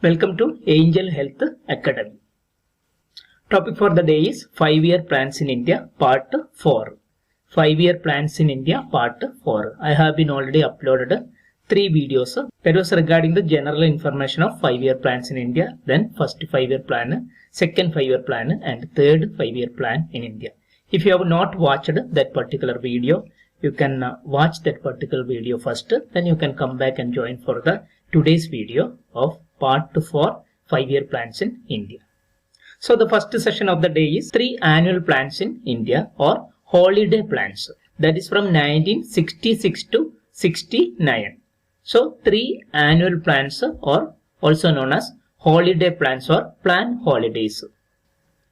Welcome to Angel Health Academy. Topic for the day is 5-year plans in India part 4. 5-year plans in India part 4. I have been already uploaded 3 videos. That was regarding the general information of 5-year plans in India, then first 5-year plan, second 5-year plan and third 5-year plan in India. If you have not watched that particular video, you can watch that particular video first, then you can come back and join for the today's video of part 4 5-year plans in India. So the first session of the day is 3 annual plans in India or holiday plans. That is from 1966 to 69. So 3 annual plans or also known as holiday plans or plan holidays.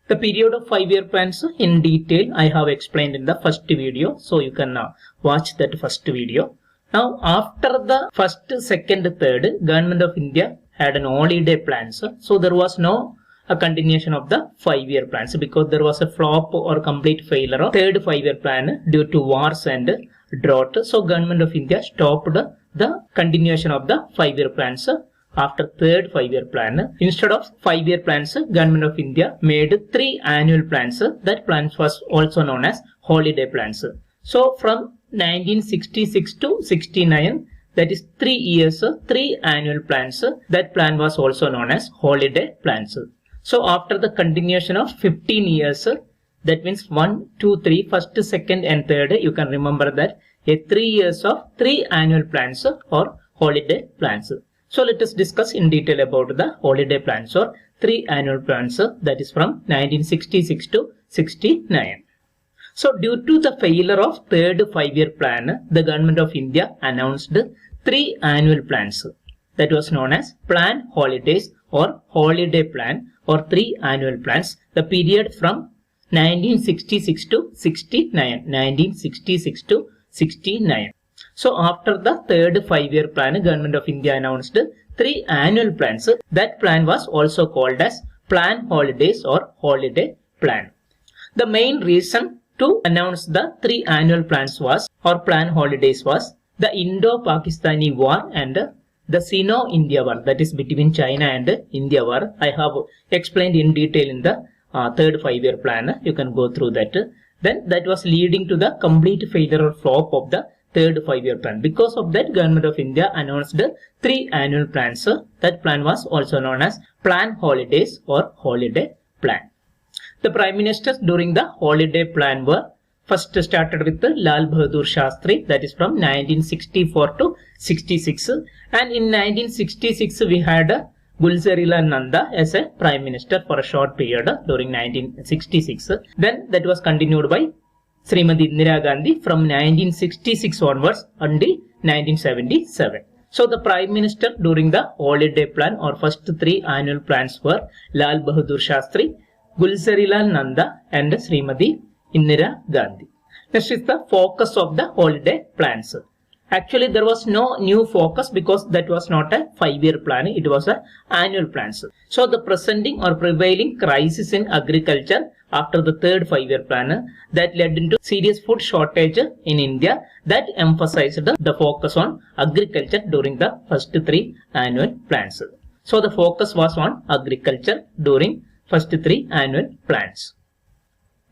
The period of 5-year plans in detail I have explained in the first video. So you can watch that first video. Now after the first, second, third, Government of India had an holiday plans. So there was no continuation of the 5-year plans because there was a flop or complete failure of third 5-year plan due to wars and drought. So Government of India stopped the continuation of the 5-year plans after third 5-year plan. Instead of 5-year plans, Government of India made 3 annual plans. That plans was also known as holiday plans. So from 1966 to 69, that is 3 years, 3 annual plans. That plan was also known as holiday plans. So after the continuation of 15 years, that means 1, 2, 3, first, second and third, you can remember that a 3 years of 3 annual plans or holiday plans. So let us discuss in detail about the holiday plans or 3 annual plans, that is from 1966 to 69. So due to the failure of third 5-year plan, the Government of India announced 3 annual plans. That was known as plan holidays or holiday plan or 3 annual plans. The period from 1966 to 69. 1966 to 69. So after the third 5-year plan, Government of India announced 3 annual plans. That plan was also called as plan holidays or holiday plan. The main reason to announce the 3 annual plans was or plan holidays was the Indo-Pakistani war and the Sino-India war, that is between China and India war. I have explained in detail in the third 5-year plan. You can go through that. Then that was leading to the complete failure or flop of the third 5-year plan. Because of that, Government of India announced 3 annual plans. That plan was also known as plan holidays or holiday plan. The Prime Ministers during the holiday plan were first started with Lal Bahadur Shastri, that is from 1964 to 66. And in 1966 we had Gulzarilal Nanda as a Prime Minister for a short period during 1966. Then that was continued by Srimati Indira Gandhi from 1966 onwards until 1977. So the Prime Minister during the holiday plan or first 3 annual plans were Lal Bahadur Shastri, Gulzarilal Nanda and Srimati Indira Gandhi. Next is the focus of the holiday plans. Actually there was no new focus because that was not a 5-year plan, it was a annual plans. So the presenting or prevailing crisis in agriculture after the third 5-year plan that led into serious food shortage in India, that emphasized the focus on agriculture during the first 3 annual plans. So the focus was on agriculture during first 3 annual plans.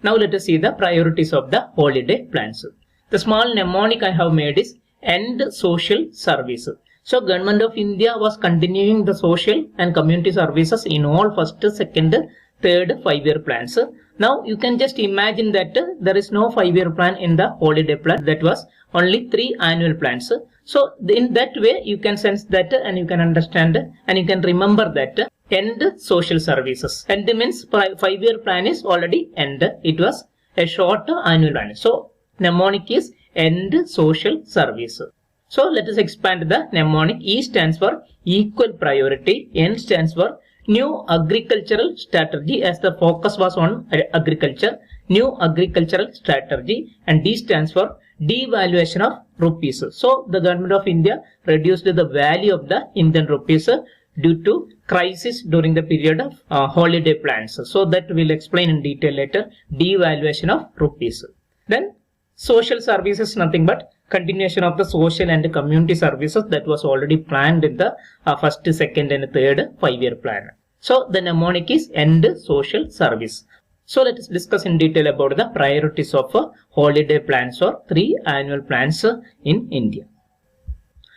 Now let us see the priorities of the holiday plans. The small mnemonic I have made is end social service. So Government of India was continuing the social and community services in all first, second, third 5-year plans. Now you can just imagine that there is no 5-year plan in the holiday plan. That was only 3 annual plans. So in that way you can sense that and you can understand and you can remember that end social services. End means 5-year plan is already end. It was a short annual plan. So mnemonic is end social service. So let us expand the mnemonic. E stands for equal priority. N stands for new agricultural strategy as the focus was on agriculture. New agricultural strategy. And D stands for devaluation of rupees. So the Government of India reduced the value of the Indian rupees due to crisis during the period of holiday plans. So that we'll explain in detail later. Devaluation of rupees. Then social services nothing but continuation of the social and community services that was already planned in the first, second and third 5-year plan. So the mnemonic is end social service. So let us discuss in detail about the priorities of holiday plans or 3 annual plans in India.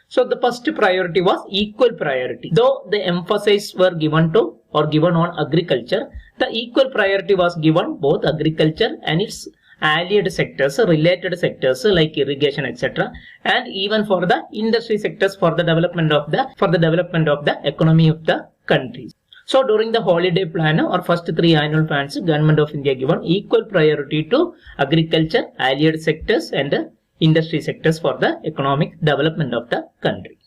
So the first priority was equal priority. Though the emphasis were given on agriculture, the equal priority was given both agriculture and its allied sectors, related sectors like irrigation, etc., and even for the industry sectors for the development of the economy of the country. So during the holiday plan or first 3 annual plans, Government of India given equal priority to agriculture, allied sectors and industry sectors for the economic development of the country.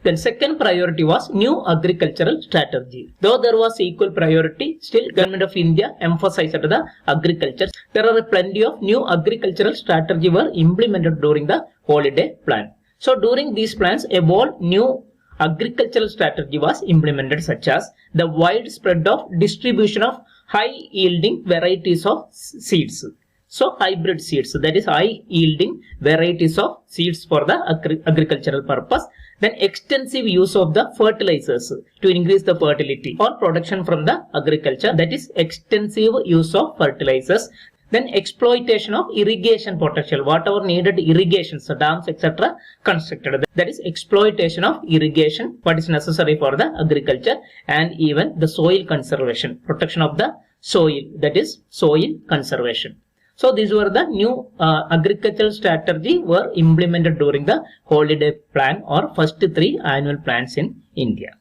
Then second priority was new agricultural strategy. Though there was equal priority, still Government of India emphasized the agriculture. There are plenty of new agricultural strategy were implemented during the holiday plan. So during these plans, a bold new agricultural strategy was implemented, such as the widespread of distribution of high yielding varieties of seeds. So hybrid seeds, that is high yielding varieties of seeds for the agricultural purpose. Then extensive use of the fertilizers to increase the fertility or production from the agriculture, that is extensive use of fertilizers. Then exploitation of irrigation potential, whatever needed irrigations, dams, etc. constructed, that is exploitation of irrigation, what is necessary for the agriculture, and even the soil conservation, protection of the soil, that is soil conservation. So these were the new agricultural strategy were implemented during the holiday plan or first 3 annual plans in India.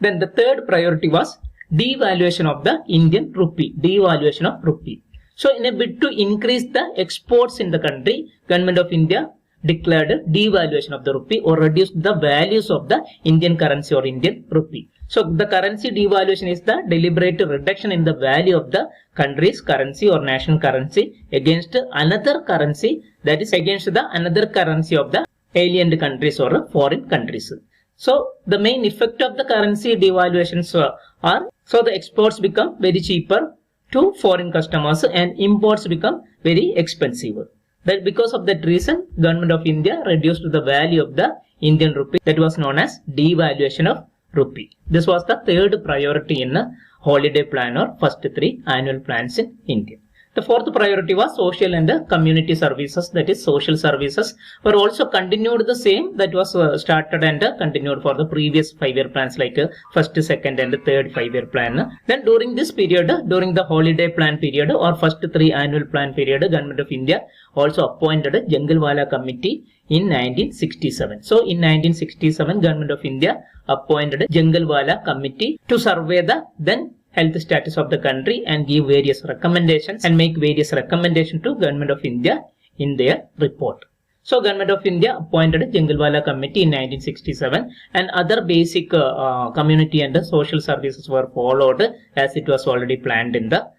Then the third priority was devaluation of the Indian rupee, devaluation of rupee. So in a bid to increase the exports in the country, Government of India declared devaluation of the rupee or reduced the values of the Indian currency or Indian rupee. So the currency devaluation is the deliberate reduction in the value of the country's currency or national currency against another currency, that is against the another currency of the alien countries or foreign countries. So the main effect of the currency devaluations are, so the exports become very cheaper to foreign customers and imports become very expensive. That because of that reason, Government of India reduced the value of the Indian rupee, that was known as devaluation of rupee. This was the third priority in a holiday plan or first 3 annual plans in India. The fourth priority was social and community services, that is social services were also continued the same that was started and continued for the previous 5-year plans like first, second and third 5-year plan. Then during this period, during the holiday plan period or first 3 annual plan period, Government of India also appointed a Jangalwala committee in 1967. So in 1967, Government of India appointed a Jangalwala committee to survey the then health status of the country and give various recommendations and make various recommendations to Government of India in their report. So Government of India appointed a Jangalwala committee in 1967 and other basic community and social services were followed as it was already planned in the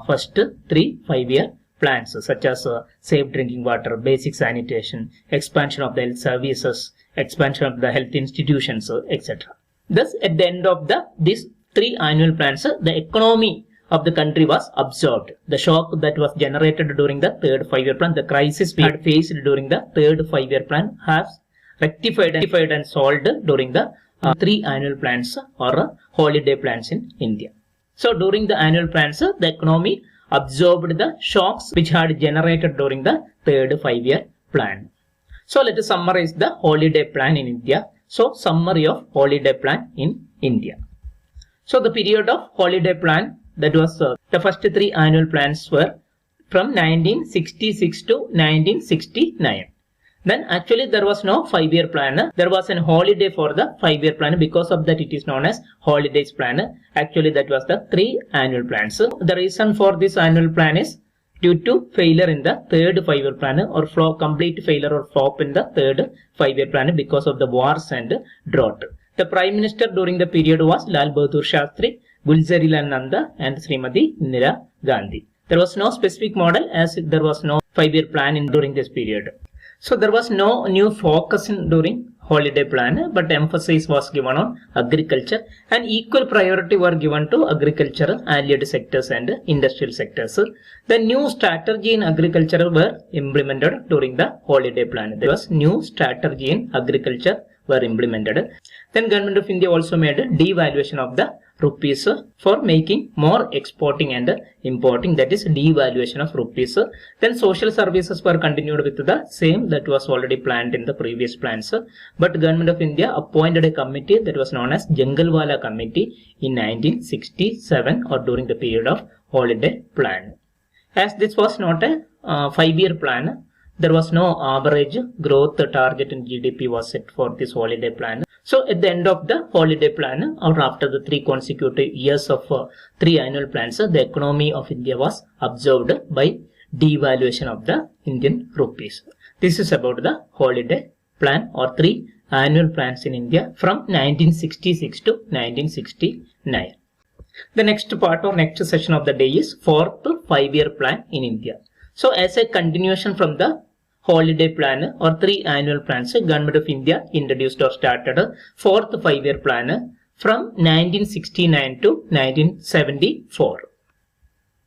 first 3 5-year plans, such as safe drinking water, basic sanitation, expansion of the health services, expansion of the health institutions, etc. Thus at the end of these 3 annual plans, the economy of the country was absorbed. The shock that was generated during the third 5-year plan, the crisis we had faced during the third 5-year plan has rectified and solved during the 3 annual plans or holiday plans in India. So during the annual plans, the economy absorbed the shocks which had generated during the third 5-year plan. So let us summarize the holiday plan in India. So summary of holiday plan in India. So the period of holiday plan, that was the first 3 annual plans were from 1966 to 1969. Then actually there was no 5-year plan. There was an holiday for the 5-year plan. Because of that it is known as holidays plan. Actually that was the 3 annual plans. The reason for this annual plan is due to failure in the third 5-year plan or complete failure or flop in the third 5-year plan because of the wars and drought. The Prime Minister during the period was Lal Bahadur Shastri, Gulzarilal Nanda and Srimati Indira Gandhi. There was no specific model as there was no 5-year plan during this period. So there was no new focus during holiday plan, but emphasis was given on agriculture and equal priority were given to agriculture, allied sectors and industrial sectors. The new strategy in agriculture were implemented during the holiday plan. There was new strategy in agriculture were implemented. Then Government of India also made a devaluation of the rupees for making more exporting and importing, that is devaluation of rupees. Then social services were continued with the same that was already planned in the previous plans, but Government of India appointed a committee that was known as Jangalwala Committee in 1967 or during the period of holiday plan. As this was not a 5-year plan, there was no average growth target in GDP was set for this holiday plan. So at the end of the holiday plan, or after the 3 consecutive years of 3 annual plans, the economy of India was observed by devaluation of the Indian rupees. This is about the holiday plan or 3 annual plans in India from 1966 to 1969. The next part or next session of the day is 4th 5-year plan in India. So as a continuation from the holiday plan or 3 annual plans, Government of India introduced or started 4th 5-year plan from 1969 to 1974.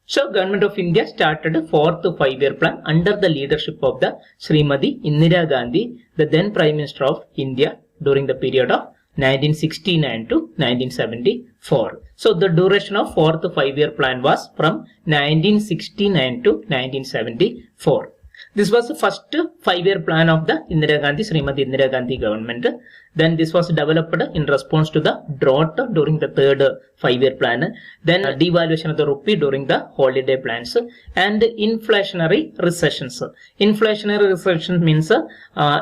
So Government of India started 4th 5-year plan under the leadership of the Srimati Indira Gandhi, the then Prime Minister of India, during the period of 1969 to 1974. So the duration of 4th 5-year plan was from 1969 to 1974. This was the first 5-year plan of the Srimati Indira Gandhi government. Then this was developed in response to the drought during the 3rd 5-year plan. Then devaluation of the rupee during the holiday plans and inflationary recessions. Inflationary recession means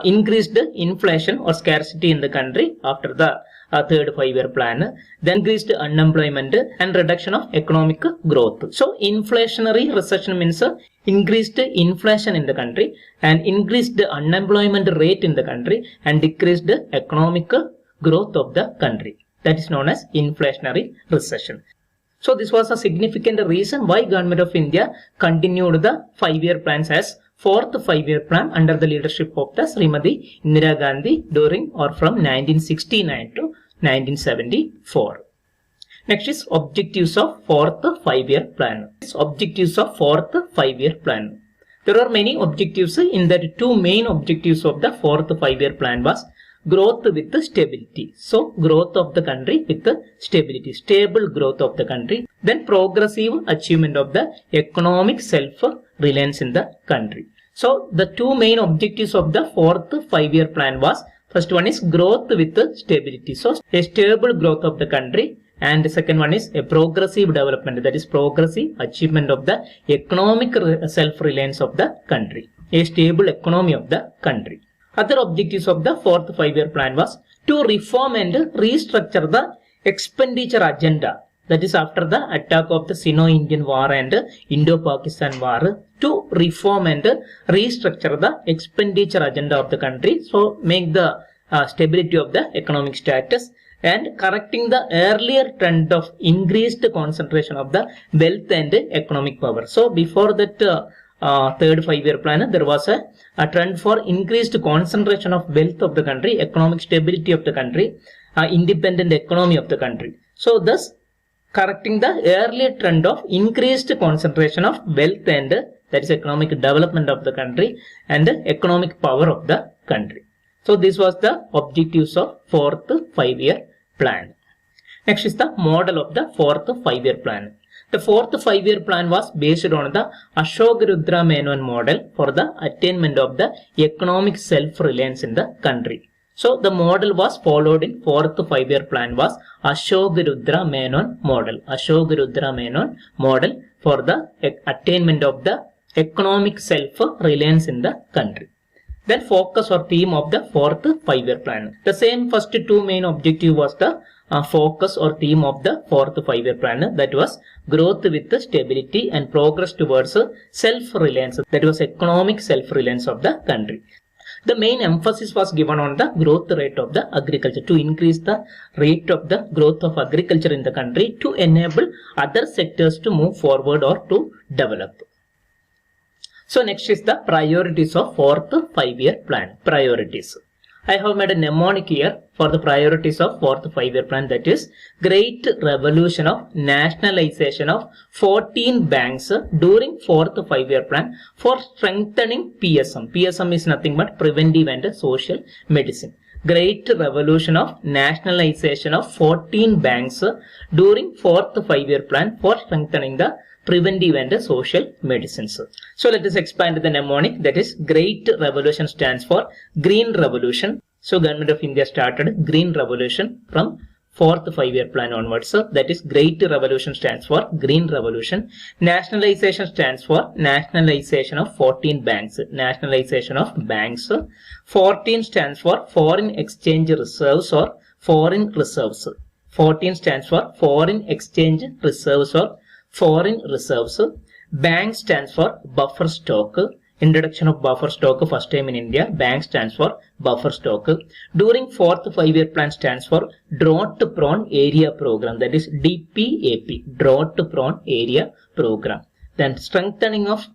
increased inflation or scarcity in the country after the 3rd 5-year plan, then increased unemployment and reduction of economic growth. So inflationary recession means increased inflation in the country and increased unemployment rate in the country and decreased economic growth of the country. That is known as inflationary recession. So this was a significant reason why Government of India continued the 5-year plans as 4th 5-year plan under the leadership of the Srimati Indira Gandhi during or from 1969 to 1974. Next is objectives of 4th 5-year plan. Objectives of 4th 5-year plan. There are many objectives. In the 2 main objectives of the 4th 5-year plan was growth with stability. So growth of the country with stability, stable growth of the country. Then progressive achievement of the economic self-reliance in the country. So the 2 main objectives of the 4th 5-year plan was, first one is growth with stability. So a stable growth of the country, and the second one is a progressive development, that is progressive achievement of the economic self-reliance of the country, a stable economy of the country. Other objectives of the 4th 5-year plan was to reform and restructure the expenditure agenda, that is after the attack of the Sino-Indian War and Indo-Pakistan War, to reform and restructure the expenditure agenda of the country, so make the stability of the economic status and correcting the earlier trend of increased concentration of the wealth and economic power. So before that 3rd 5-year plan, there was a trend for increased concentration of wealth of the country, economic stability of the country, independent economy of the country. So thus correcting the earlier trend of increased concentration of wealth and that is economic development of the country and economic power of the country. So this was the objectives of 4th 5-year plan. Next is the model of the 4th 5-year plan. The 4th 5-year plan was based on the Ashoka Menon model for the attainment of the economic self-reliance in the country. So the model was followed in 4th 5-year plan was Ashoka Menon model. Ashoka Menon model for the attainment of the economic self-reliance in the country. Then focus or theme of the 4th 5-year plan. The same first 2 main objective was the focus or theme of the 4th 5-year plan, that was growth with stability and progress towards self-reliance, that was economic self-reliance of the country. The main emphasis was given on the growth rate of the agriculture, to increase the rate of the growth of agriculture in the country to enable other sectors to move forward or to develop. So next is the priorities of 4th 5-year plan. Priorities. I have made a mnemonic here for the priorities of fourth 5-year plan, that is great revolution of nationalization of 14 banks during fourth 5-year plan for strengthening PSM. PSM is nothing but preventive and social medicine. Great revolution of nationalization of 14 banks during fourth 5-year plan for strengthening the preventive and social medicines. So let us expand the mnemonic, that is great revolution stands for green revolution. So government of India started green revolution from fourth 5-year plan onwards. So that is great revolution stands for green revolution. Nationalization stands for nationalization of 14 banks. Nationalization of banks. 14 stands for foreign exchange reserves or foreign reserves. 14 stands for foreign exchange reserves or foreign reserves. Bank stands for buffer stock. Introduction of buffer stock first time in India. Bank stands for buffer stock. During fourth 5-year plan stands for drought prone area program, that is DPAP, drought prone area program. Then strengthening of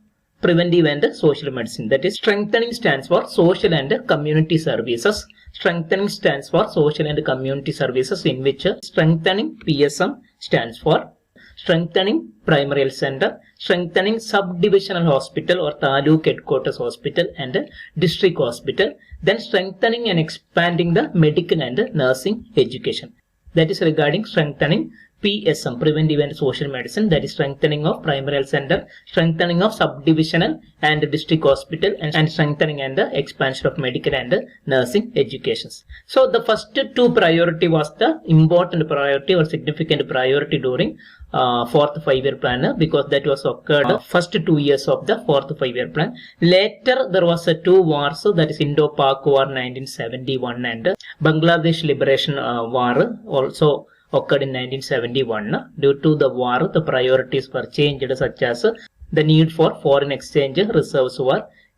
preventive and social medicine, that is strengthening stands for social and community services. Strengthening stands for social and community services, in which strengthening PSM stands for strengthening primary health center, strengthening subdivisional hospital or taluk headquarters hospital and district hospital, then strengthening and expanding the medical and nursing education. That is regarding strengthening PSM, preventive and social medicine, that is strengthening of primary health center, strengthening of subdivisional and district hospital, and strengthening and expansion of medical and nursing educations. So the first two priority was the important priority or significant priority during fourth 5-year plan, because that was occurred first 2 years of the fourth 5-year plan. Later there was two wars, that is Indo-Pak War 1971 and Bangladesh Liberation War also occurred in 1971. Due to the war, the priorities were changed, such as the need for foreign exchange reserves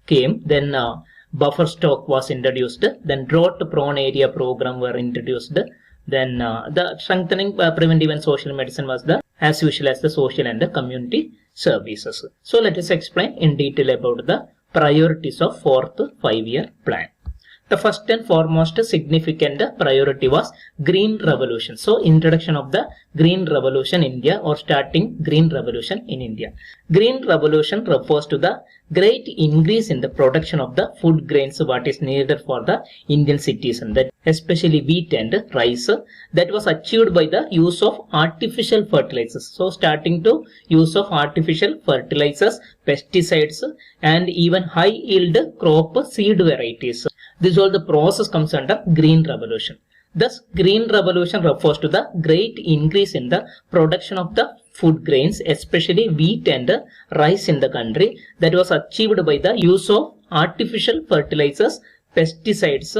came, then buffer stock was introduced, then drought prone area program were introduced, then the strengthening preventive and social medicine was the as usual as the social and the community services. So let us explain in detail about the priorities of fourth 5-year plan. The first and foremost significant priority was Green Revolution. So introduction of the Green Revolution in India, or starting Green Revolution in India. Green Revolution refers to the great increase in the production of the food grains what is needed for the Indian citizen, that especially wheat and rice, that was achieved by the use of artificial fertilizers. So starting to use of artificial fertilizers, pesticides and even high yield crop seed varieties. This all the process comes under Green Revolution. Thus, Green Revolution refers to the great increase in the production of the food grains, especially wheat and rice in the country, that was achieved by the use of artificial fertilizers, pesticides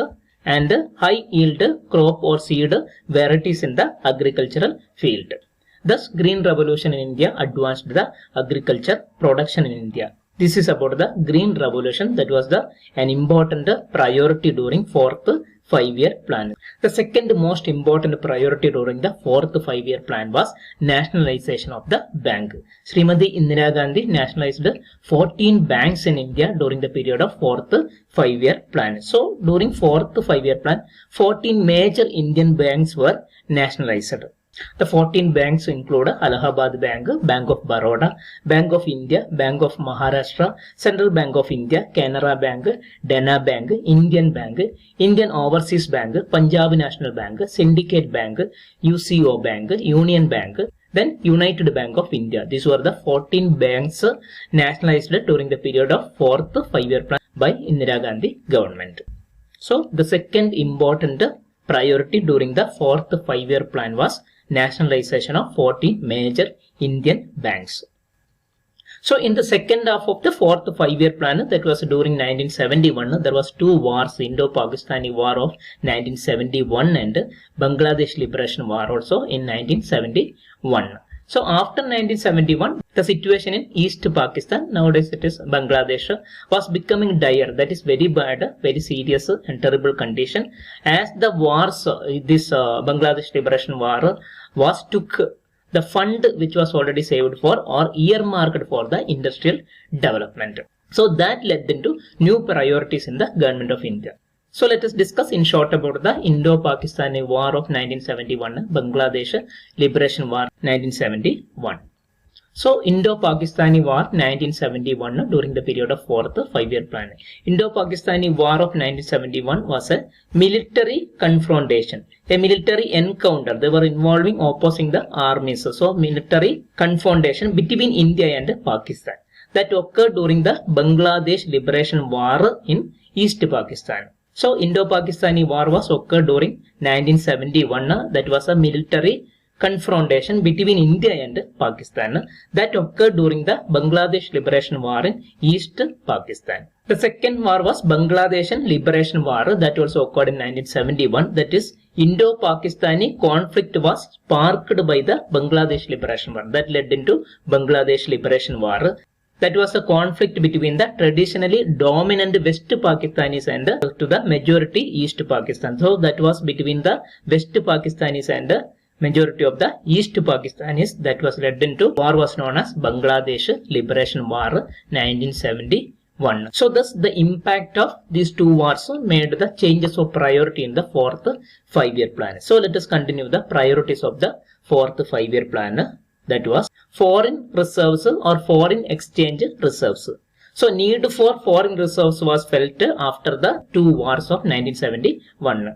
and high yield crop or seed varieties in the agricultural field. Thus, Green Revolution in India advanced the agriculture production in India. This is about the Green Revolution, that was an important priority during fourth 5-year plan. The second most important priority during the fourth 5-year plan was nationalization of the bank. Srimati Indira Gandhi nationalized 14 banks in India during the period of fourth 5-year plan. So during fourth 5-year plan, 14 major Indian banks were nationalized. The 14 banks include Allahabad Bank, Bank of Baroda, Bank of India, Bank of Maharashtra, Central Bank of India, Canara Bank, Dena Bank, Indian Bank, Indian Overseas Bank, Punjab National Bank, Syndicate Bank, UCO Bank, Union Bank, then United Bank of India. These were the 14 banks nationalized during the period of fourth 5-year plan by Indira Gandhi government. So the second important priority during the fourth 5-year plan was nationalization of 14 major Indian banks. So in the second half of the fourth 5-year plan, that was during 1971, there was two wars, Indo-Pakistani War of 1971 and Bangladesh Liberation War also in 1971. So after 1971, the situation in East Pakistan, nowadays it is Bangladesh, was becoming dire. That is very bad, very serious and terrible condition. As the wars, this Bangladesh Liberation War took the fund which was already saved for or earmarked for the industrial development. So that led into new priorities in the government of India. So let us discuss in short about the Indo-Pakistani War of 1971, Bangladesh Liberation War 1971. So Indo-Pakistani War 1971 during the period of 4th five-year plan. Indo-Pakistani War of 1971 was a military confrontation, a military encounter. They were involving opposing the armies. So military confrontation between India and Pakistan that occurred during the Bangladesh Liberation War in East Pakistan. So Indo-Pakistani War was occurred during 1971. That was a military confrontation between India and Pakistan that occurred during the Bangladesh Liberation War in East Pakistan. The second war was Bangladesh Liberation War that also occurred in 1971. That is, Indo-Pakistani conflict was sparked by the Bangladesh Liberation War that led into Bangladesh Liberation War. That was a conflict between the traditionally dominant West Pakistanis and to the majority East Pakistan. So that was between the West Pakistanis and majority of the East Pakistanis. That was led into war was known as Bangladesh Liberation War 1971. So thus the impact of these two wars made the changes of priority in the 4th five-year plan. So let us continue the priorities of the 4th five-year plan. That was foreign reserves or foreign exchange reserves. So need for foreign reserves was felt after the two wars of 1971.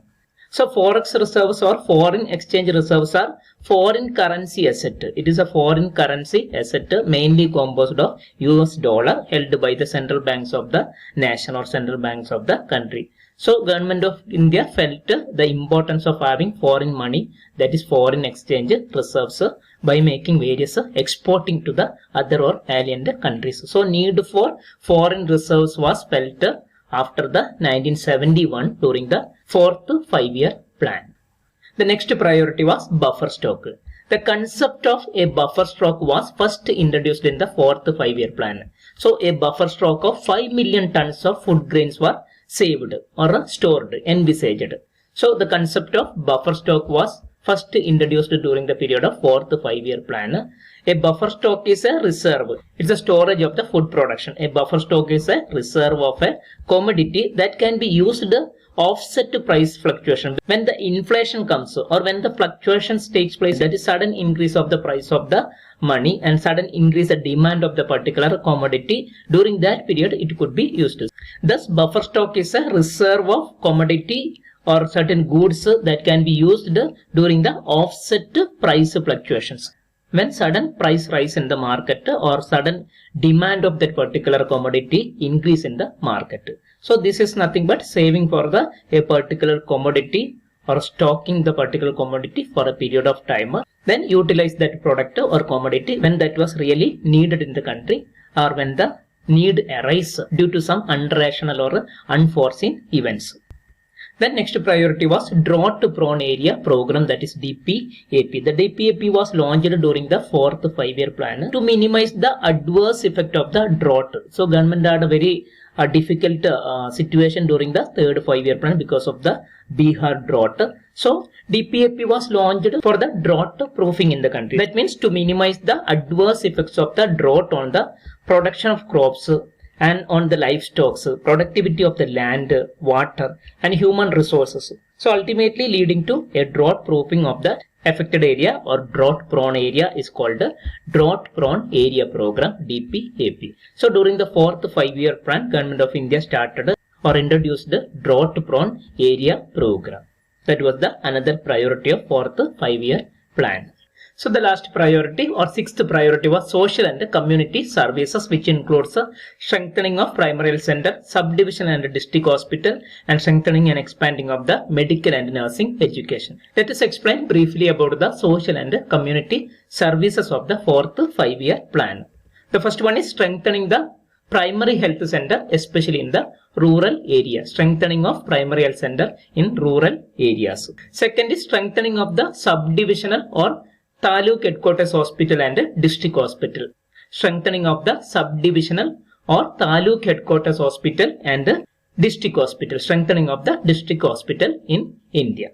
So forex reserves or foreign exchange reserves are foreign currency asset. It is a foreign currency asset mainly composed of US dollar held by the central banks of the nation or central banks of the country. So government of India felt the importance of having foreign money, that is foreign exchange reserves, by making various exporting to the other or alien countries. So need for foreign reserves was felt after the 1971 during the 4th five-year plan. The next priority was buffer stock. The concept of a buffer stock was first introduced in the 4th five-year plan. So a buffer stock of 5 million tons of food grains were saved or stored, envisaged. So the concept of buffer stock was first introduced during the period of 4th five-year plan. A buffer stock is a reserve. It's a storage of the food production. A buffer stock is a reserve of a commodity that can be used to offset price fluctuation. When the inflation comes or when the fluctuations takes place, that is sudden increase of the price of the money and sudden increase the demand of the particular commodity, during that period it could be used. Thus buffer stock is a reserve of commodity or certain goods that can be used during the offset price fluctuations. When sudden price rise in the market or sudden demand of that particular commodity increase in the market. So this is nothing but saving for a particular commodity or stocking the particular commodity for a period of time. Then utilize that product or commodity when that was really needed in the country or when the need arise due to some unrational or unforeseen events. Then next priority was drought prone area program, that is DPAP. The DPAP was launched during the 4th five-year plan to minimize the adverse effect of the drought. So government had a very difficult situation during the 3rd five-year plan because of the Bihar drought. So DPAP was launched for the drought proofing in the country. That means to minimize the adverse effects of the drought on the production of crops and on the livestock, productivity of the land, water and human resources. So ultimately leading to a drought proofing of the affected area or drought prone area is called the drought prone area program, DPAP. So during the 4th five-year plan, government of India started or introduced the drought prone area program. That was the another priority of 4th five-year plan. So the last priority or 6th priority was social and community services, which includes strengthening of primary health center, subdivision and district hospital, and strengthening and expanding of the medical and nursing education. Let us explain briefly about the social and community services of the 4th five-year plan. The first one is strengthening the primary health center, especially in the rural area. Strengthening of primary health center in rural areas. Second is strengthening of the subdivisional or Taluk headquarters hospital and district hospital. Strengthening of the subdivisional or Taluk headquarters hospital and district hospital. Strengthening of the district hospital in India.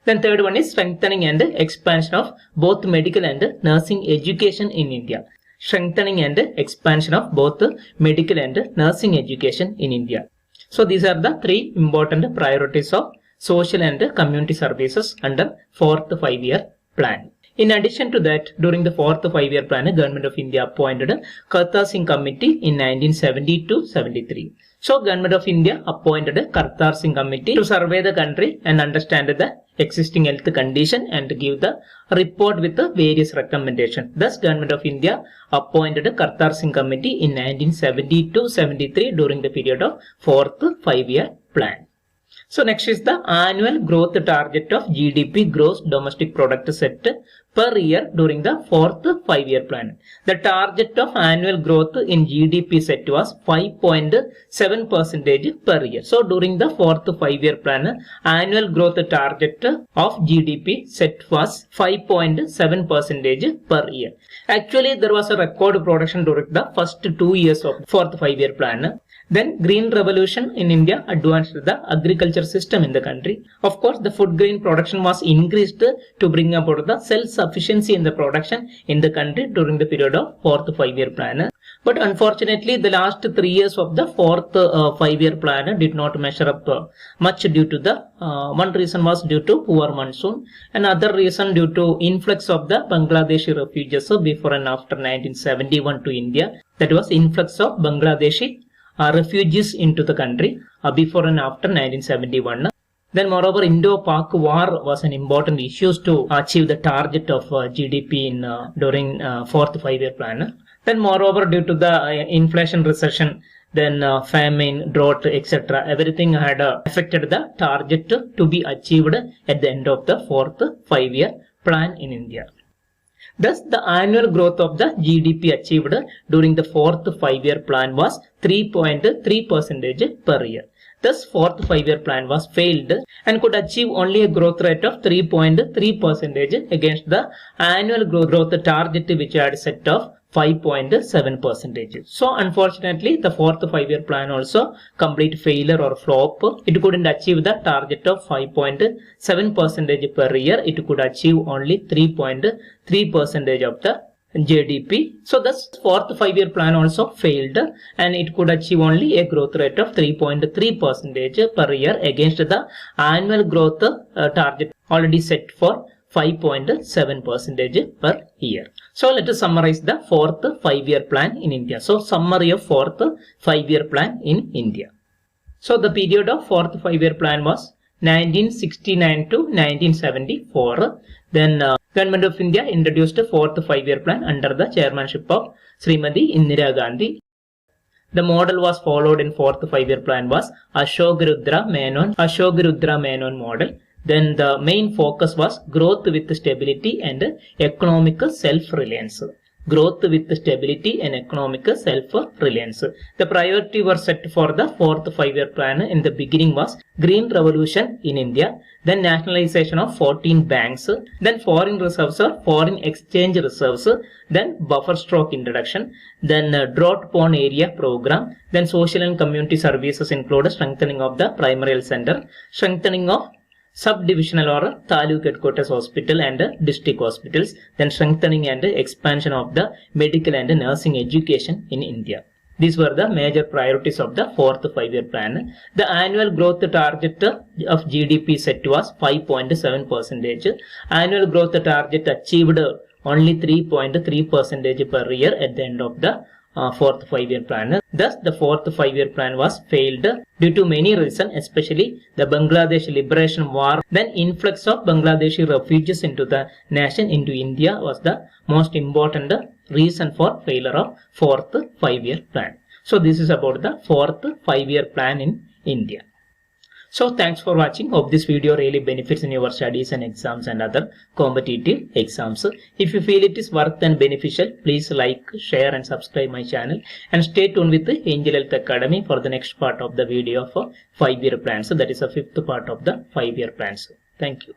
Then third one is strengthening and expansion of both medical and nursing education in India. Strengthening and expansion of both medical and nursing education in India. So these are the three important priorities of social and community services under 4th 5-year plan. In addition to that, during the 4th 5-year plan, Government of India appointed Kartar Singh Committee in 1970-73. So Government of India appointed Kartar Singh Committee to survey the country and understand the existing health condition and give the report with the various recommendations. Thus, Government of India appointed Kartar Singh Committee in 1970-73 during the period of 4th 5-year plan. So next is the annual growth target of GDP, gross domestic product, set per year during the 4th 5-year plan. The target of annual growth in GDP set was 5.7% per year. So during the 4th 5-year plan, annual growth target of GDP set was 5.7% per year. Actually, there was a record production during the first 2 years of 4th 5-year plan. Then Green Revolution in India advanced the agriculture system in the country. Of course, the food grain production was increased to bring about the self-sufficiency in the production in the country during the period of 4th 5-year plan. But unfortunately, the last 3 years of the 4th 5-year plan did not measure up much due to the one reason was due to poor monsoon, and other reason due to influx of the Bangladeshi refugees before and after 1971 to India. That was influx of Bangladeshi refugees into the country before and after 1971. Then moreover, Indo-Pak war was an important issue to achieve the target of GDP in during 4th 5-year plan. Then moreover, due to the inflation, recession, then famine, drought, etc., everything had affected the target to be achieved at the end of the 4th 5-year plan in India. Thus, the annual growth of the GDP achieved during the 4th 5-year plan was 3.3% per year. Thus, 4th 5-year plan was failed and could achieve only a growth rate of 3.3% against the annual growth target which had set of 5.7%. So unfortunately, the 4th 5-year plan also complete failure or flop. It couldn't achieve the target of 5.7% per year. It could achieve only 3.3% of the GDP. So thus 4th 5-year plan also failed and it could achieve only a growth rate of 3.3% per year against the annual growth target already set for 5.7% per year. So let us summarize the 4th 5-year plan in India. So summary of 4th 5-year plan in India. So the period of 4th 5-year plan was 1969 to 1974. Then Government of India introduced a 4th 5-year plan under the chairmanship of Srimati Indira Gandhi. The model was followed in 4th 5-year plan was Ashokarudra Menon model. Then the main focus was growth with stability and economic self-reliance. Growth with stability and economic self-reliance. The priority were set for the 4th 5-year plan in the beginning was Green Revolution in India, then nationalization of 14 banks, then foreign reserves or foreign exchange reserves, then buffer stock introduction, then drought-prone area program, then social and community services include strengthening of the primary health center, strengthening of subdivisional or taluk headquarters hospital and district hospitals, then strengthening and expansion of the medical and nursing education in India. These were the major priorities of the 4th 5-year plan. The annual growth target of GDP set was 5.7%. Annual growth target achieved only 3.3% per year at the end of the 4th 5-year plan. Thus, the 4th 5-year plan was failed due to many reasons, especially the Bangladesh Liberation War. Then influx of Bangladeshi refugees into the nation, into India, was the most important reason for failure of 4th 5-year plan. So this is about the 4th 5-year plan in India. So thanks for watching. Hope this video really benefits in your studies and exams and other competitive exams. If you feel it is worth and beneficial, please like, share and subscribe my channel, and stay tuned with the Angel Health Academy for the next part of the video of 5-year plans. So that is the 5th part of the 5-year plans. Thank you.